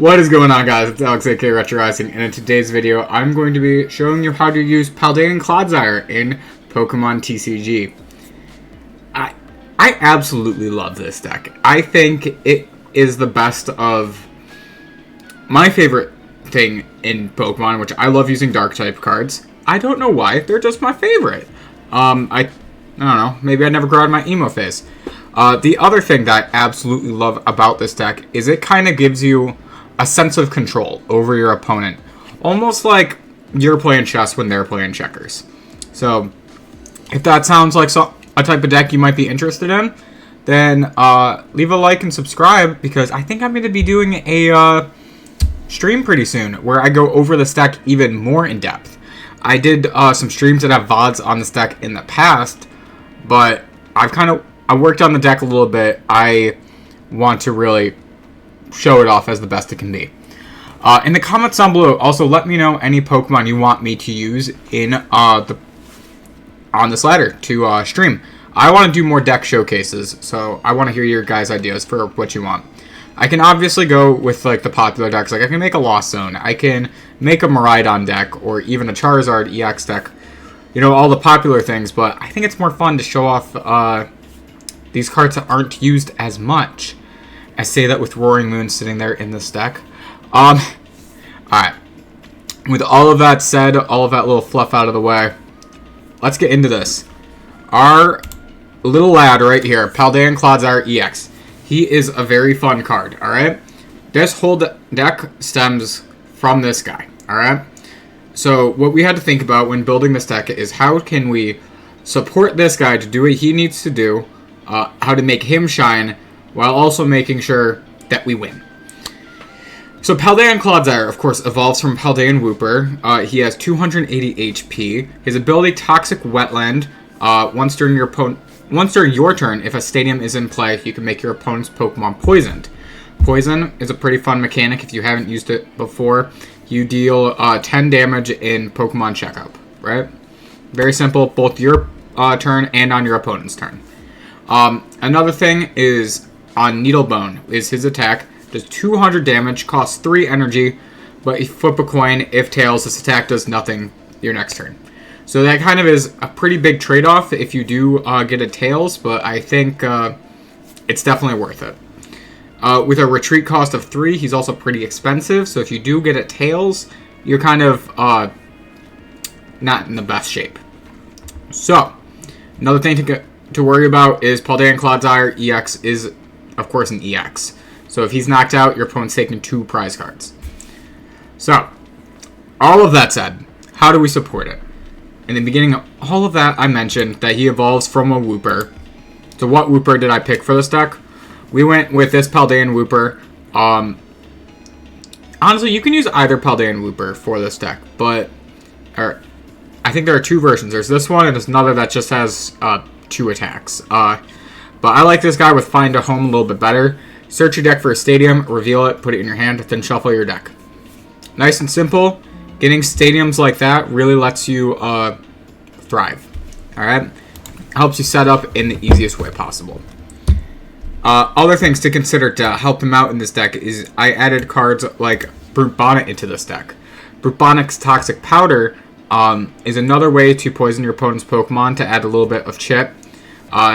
What is going on, guys? It's Alex, aka RetroRising, and in today's video, I'm going to be showing you how to use Paldean Clodsire in Pokemon TCG. I absolutely love this deck. I think it is the best of my favorite thing in Pokemon, which I love using Dark-type cards. I don't know why, they're just my favorite. I don't know, maybe I never grew out of my emo phase. The other thing that I absolutely love about this deck is it kind of gives you a sense of control over your opponent. Almost like you're playing chess when they're playing checkers. So, if that sounds like a type of deck you might be interested in, then leave a like and subscribe, because I think I'm going to be doing a stream pretty soon where I go over this deck even more in depth. I did some streams that have VODs on this deck in the past, but I worked on the deck a little bit. I want to really show it off as the best it can be. In the comments down below, also let me know any Pokemon you want me to use in on this ladder to stream. I want to do more deck showcases, so I want to hear your guys' ideas for what you want. I can obviously go with like the popular decks. Like I can make a Lost Zone, I can make a Miraidon deck, or even a Charizard EX deck. You know, all the popular things, but I think it's more fun to show off these cards that aren't used as much. I say that with Roaring Moon sitting there in this deck. Alright. With all of that said, all of that little fluff out of the way, let's get into this. Our little lad right here, Paldean Clodsire EX. He is a very fun card, alright? This whole deck stems from this guy, alright? So, what we had to think about when building this deck is how can we support this guy to do what he needs to do, how to make him shine, while also making sure that we win. So Paldean Clodsire, of course, evolves from Paldean Wooper. He has 280 HP. His ability, Toxic Wetland. Once during your turn, if a stadium is in play, you can make your opponent's Pokemon poisoned. Poison is a pretty fun mechanic if you haven't used it before. You deal 10 damage in Pokemon Checkup, right? Very simple, both your turn and on your opponent's turn. Another thing is on Needlebone is his attack. Does 200 damage, costs 3 energy, but if you flip a coin, if tails, this attack does nothing your next turn. So that kind of is a pretty big trade-off if you do get a tails, but I think it's definitely worth it. With a retreat cost of 3, he's also pretty expensive, so if you do get a tails, you're kind of not in the best shape. So, another thing to worry about is Paldean Clodsire EX is, of course, an EX. So if he's knocked out, your opponent's taking 2 prize cards. So, all of that said, how do we support it? In the beginning of all of that, I mentioned that he evolves from a Wooper. So what Wooper did I pick for this deck? We went with this Paldean Wooper. Honestly, you can use either Paldean Wooper for this deck, but I think there are 2 versions. There's this one, and there's another that just has 2 attacks. But I like this guy with Find a Home a little bit better. Search your deck for a stadium, reveal it, put it in your hand, then shuffle your deck. Nice and simple. Getting stadiums like that really lets you thrive. Alright? Helps you set up in the easiest way possible. Other things to consider to help him out in this deck is I added cards like Brute Bonnet into this deck. Brute Bonnet's Toxic Powder is another way to poison your opponent's Pokemon to add a little bit of chip.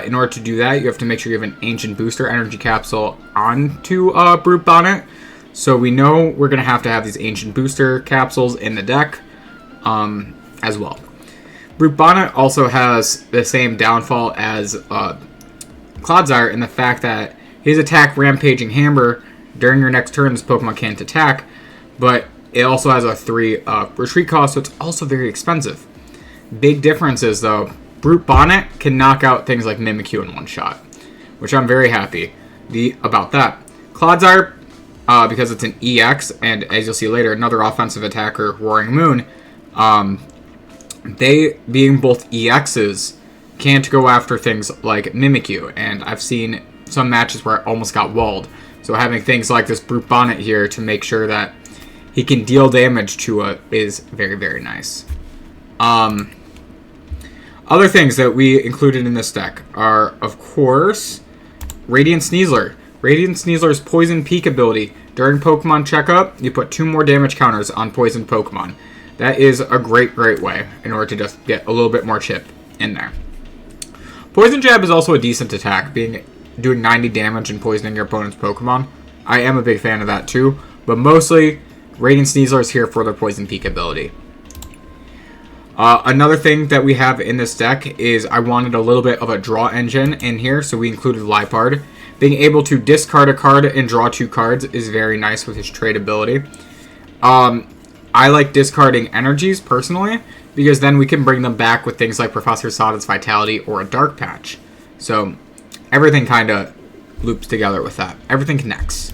In order to do that, you have to make sure you have an Ancient Booster Energy Capsule onto Brute Bonnet. So we know we're going to have these Ancient Booster Capsules in the deck as well. Brute Bonnet also has the same downfall as Clodsire in the fact that his attack, Rampaging Hammer, during your next turn, this Pokemon can't attack, but it also has a 3 retreat cost, so it's also very expensive. Big difference is, though, Brute Bonnet can knock out things like Mimikyu in one shot, which I'm very happy about that. Clodsire, because it's an EX, and as you'll see later, another offensive attacker, Roaring Moon, they, being both EXs, can't go after things like Mimikyu, and I've seen some matches where I almost got walled. So having things like this Brute Bonnet here to make sure that he can deal damage to it is very, very nice. Other things that we included in this deck are, of course, Radiant Sneasler. Radiant Sneasler's Poison Peak ability During Pokemon Checkup, you put 2 more damage counters on poisoned Pokemon. That is a great way in order to just get a little bit more chip in there. Poison Jab is also a decent attack, doing 90 damage and poisoning your opponent's Pokemon. I am a big fan of that too, but mostly Radiant Sneasler is here for their Poison Peak ability. Another thing that we have in this deck is I wanted a little bit of a draw engine in here, so we included Liepard. Being able to discard a card and draw 2 cards is very nice with his trade ability. I like discarding energies, personally, because then we can bring them back with things like Professor Sada's Vitality or a Dark Patch. So, everything kind of loops together with that. Everything connects.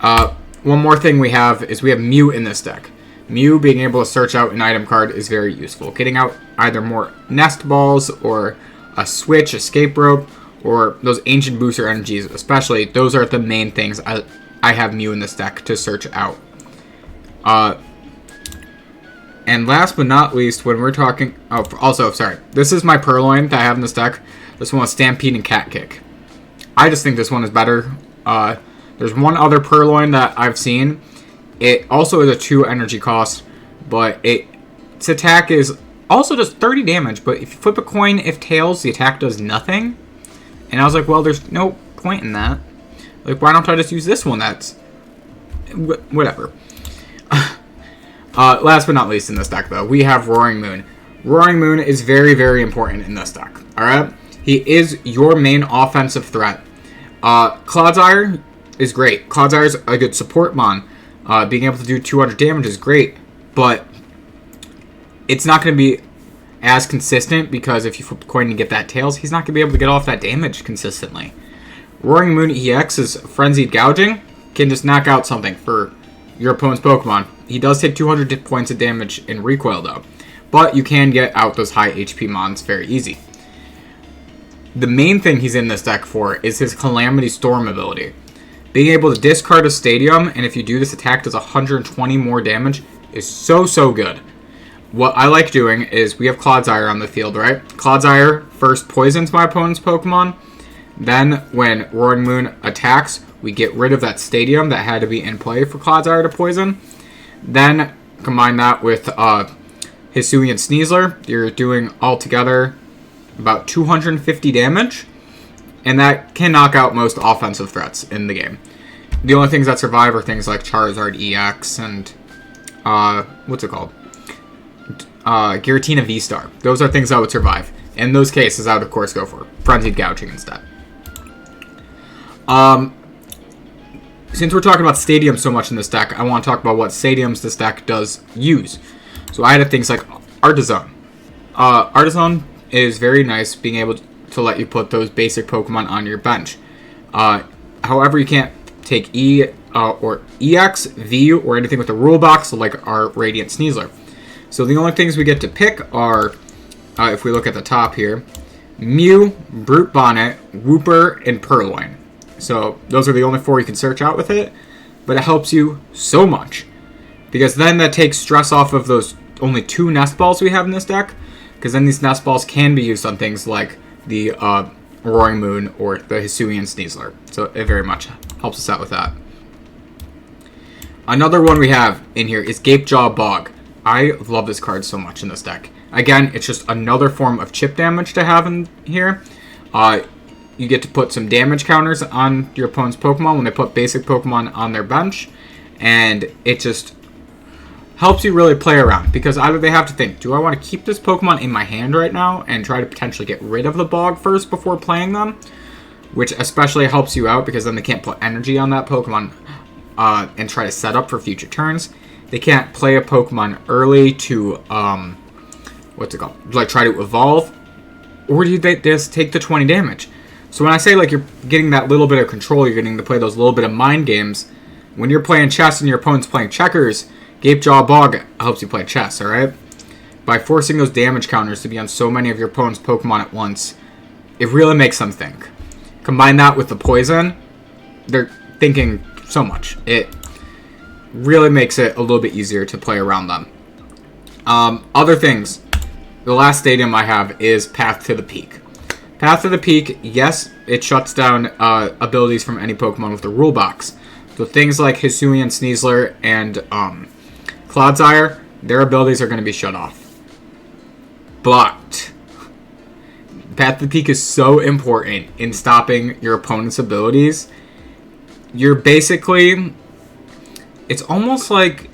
One more thing we have is we have Mew in this deck. Mew being able to search out an item card is very useful. Getting out either more Nest Balls or a Switch, Escape Rope, or those Ancient Booster Energies especially. Those are the main things I have Mew in this deck to search out. And last but not least, when we're talking... Oh, also, sorry. This is my Purloin that I have in this deck. This one is Stampede and Cat Kick. I just think this one is better. There's one other Purloin that I've seen. It also is a 2 energy cost, but its attack is also just 30 damage. But if you flip a coin, if tails, the attack does nothing. And I was like, well, there's no point in that. Like, why don't I just use this one that's... Whatever. Last but not least in this deck, though, we have Roaring Moon. Roaring Moon is very important in this deck, alright? He is your main offensive threat. Clodsire is great. Clodsire is a good support mon. Being able to do 200 damage is great, but it's not going to be as consistent because if you flip a coin and get that tails, he's not going to be able to get off that damage consistently. Roaring Moon EX is Frenzied Gouging. Can just knock out something for your opponent's Pokemon. He does take 200 points of damage in recoil, though. But you can get out those high HP mons very easy. The main thing he's in this deck for is his Calamity Storm ability. Being able to discard a Stadium, and if you do this attack does 120 more damage, is so good. What I like doing is we have Clodsire on the field, right? Clodsire first poisons my opponent's Pokemon. Then when Roaring Moon attacks, we get rid of that Stadium that had to be in play for Clodsire to poison. Then combine that with Hisuian Sneasler. You're doing altogether about 250 damage. And that can knock out most offensive threats in the game. The only things that survive are things like Charizard EX and what's it called? Giratina V-Star. Those are things that would survive. In those cases, I would of course go for Frenzied Gouging instead. Since we're talking about stadiums so much in this deck, I want to talk about what stadiums this deck does use. So I added things like Artazon. Artazon is very nice, being able to let you put those basic Pokemon on your bench. However, you can't take E or EX, V, or anything with the rule box, like our Radiant Sneasler. So the only things we get to pick are, if we look at the top here, Mew, Brute Bonnet, Wooper, and Purloin. So those are the only 4 you can search out with it, but it helps you so much. Because then that takes stress off of those only 2 Nest Balls we have in this deck, because then these Nest Balls can be used on things like the Roaring Moon or the Hisuian Sneasler. So it very much helps us out with that. Another one we have in here is Gapejaw Bog. I love this card so much in this deck. Again, it's just another form of chip damage to have in here. You get to put some damage counters on your opponent's Pokemon when they put basic Pokemon on their bench. And it just helps you really play around. Because either they have to think, do I want to keep this Pokemon in my hand right now and try to potentially get rid of the Bog first before playing them? Which especially helps you out because then they can't put energy on that Pokemon and try to set up for future turns. They can't play a Pokemon early to, what's it called? Like try to evolve. Or do they just take the 20 damage? So when I say like you're getting that little bit of control, you're getting to play those little bit of mind games. When you're playing chess and your opponent's playing checkers, Gapejaw Bog helps you play chess, alright? By forcing those damage counters to be on so many of your opponent's Pokemon at once, it really makes them think. Combine that with the poison, they're thinking so much. It really makes it a little bit easier to play around them. Other things. The last stadium I have is Path to the Peak. Path to the Peak, yes, it shuts down abilities from any Pokemon with the rule box. So things like Hisuian Sneasler and Clodsire, their abilities are going to be shut off. But Path to the Peak is so important in stopping your opponent's abilities. You're basically... It's almost like,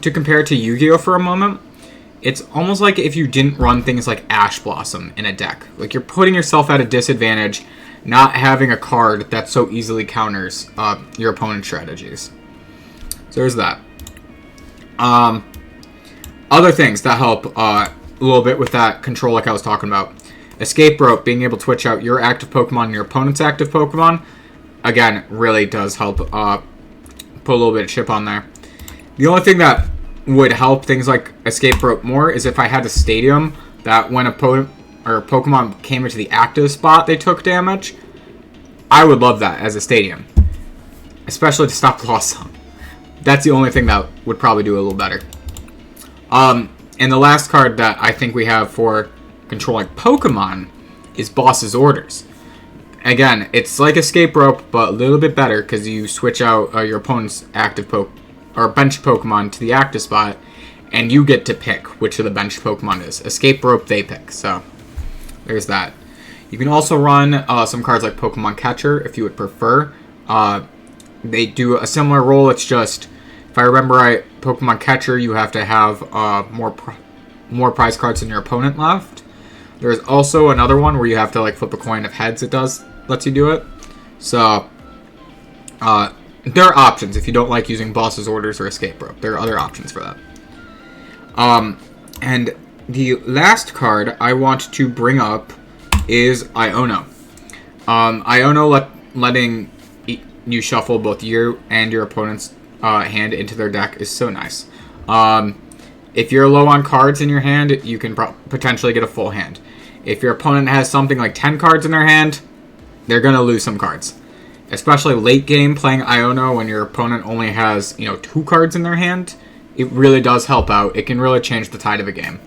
to compare it to Yu-Gi-Oh! For a moment, it's almost like if you didn't run things like Ash Blossom in a deck. Like, you're putting yourself at a disadvantage not having a card that so easily counters your opponent's strategies. So there's that. Other things that help a little bit with that control like I was talking about. Escape Rope, being able to switch out your active Pokemon and your opponent's active Pokemon, again, really does help put a little bit of chip on there. The only thing that would help things like Escape Rope more is if I had a stadium that when a Pokemon came into the active spot, they took damage. I would love that as a stadium, especially to stop loss zone. That's the only thing that would probably do a little better. And the last card that I think we have for controlling Pokemon is Boss's Orders. Again, it's like Escape Rope, but a little bit better because you switch out your opponent's active bench Pokemon to the active spot, and you get to pick which of the bench Pokemon is. Escape Rope, they pick. So there's that. You can also run some cards like Pokemon Catcher if you would prefer. They do a similar role. It's just, if I remember right, Pokemon Catcher, you have to have more prize cards than your opponent left. There's also another one where you have to like flip a coin. If heads, it lets you do it. So there are options if you don't like using Boss's Orders or Escape Rope. There are other options for that. And the last card I want to bring up is Iono. Iono letting you shuffle both you and your opponent's hand into their deck is so nice. If you're low on cards in your hand, you can potentially get a full hand. If your opponent has something like 10 cards in their hand, they're going to lose some cards. Especially late game playing Iono when your opponent only has, 2 cards in their hand, it really does help out. It can really change the tide of a game.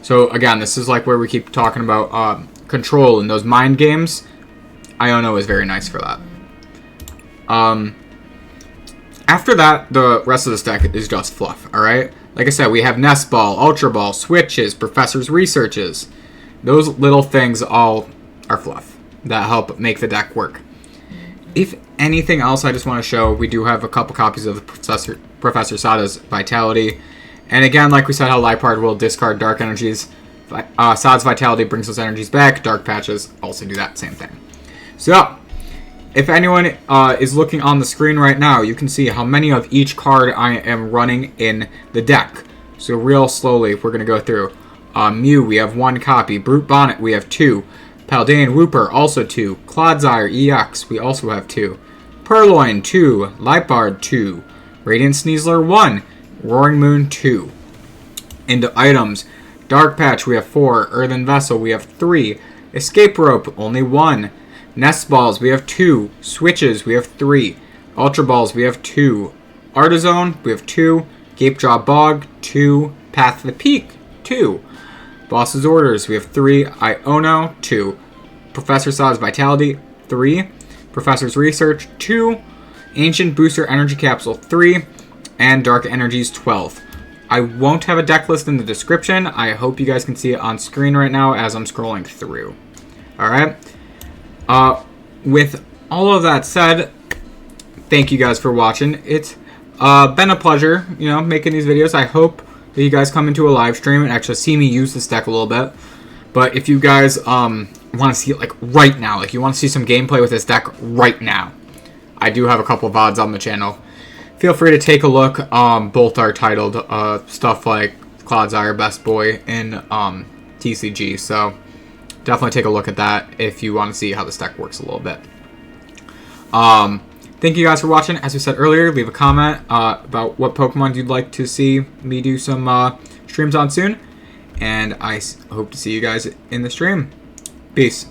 So again, this is like where we keep talking about control in those mind games. Iono is very nice for that. After that, the rest of this deck is just fluff, alright? Like I said, we have Nest Ball, Ultra Ball, Switches, Professor's Researches. Those little things all are fluff that help make the deck work. If anything else, I just want to show, we do have a couple copies of Professor Sada's Vitality. And again, like we said, how Lipard will discard Dark Energies. Sada's Vitality brings those energies back. Dark Patches also do that same thing. So, if anyone is looking on the screen right now, you can see how many of each card I am running in the deck. So real slowly, we're going to go through. Mew, we have 1 copy. Brute Bonnet, we have 2. Paldean Wooper, also 2. Clodsire EX, we also have 2. Purloin, 2. Lipard, 2. Radiant Sneasler, 1. Roaring Moon, 2. Into items. Dark Patch, we have 4. Earthen Vessel, we have 3. Escape Rope, only 1. Nest Balls, we have 2. Switches, we have 3. Ultra Balls, we have 2. Artizone, we have 2. Gapejaw Bog, 2. Path to the Peak, 2. Boss's Orders, we have 3. Iono, 2. Professor Sada's Vitality, 3. Professor's Research, 2. Ancient Booster Energy Capsule, 3. And Dark Energies, 12. I won't have a deck list in the description. I hope you guys can see it on screen right now as I'm scrolling through. Alright? With all of that said, thank you guys for watching. It's been a pleasure, making these videos. I hope that you guys come into a live stream and actually see me use this deck a little bit. But if you guys want to see it like right now, like you want to see some gameplay with this deck right now, I do have a couple of VODs on the channel. Feel free to take a look. Both are titled stuff like Clodsire Best Boy in TCG. So definitely take a look at that if you want to see how this deck works a little bit. Thank you guys for watching. As we said earlier, leave a comment about what Pokemon you'd like to see me do some streams on soon. And I hope to see you guys in the stream. Peace.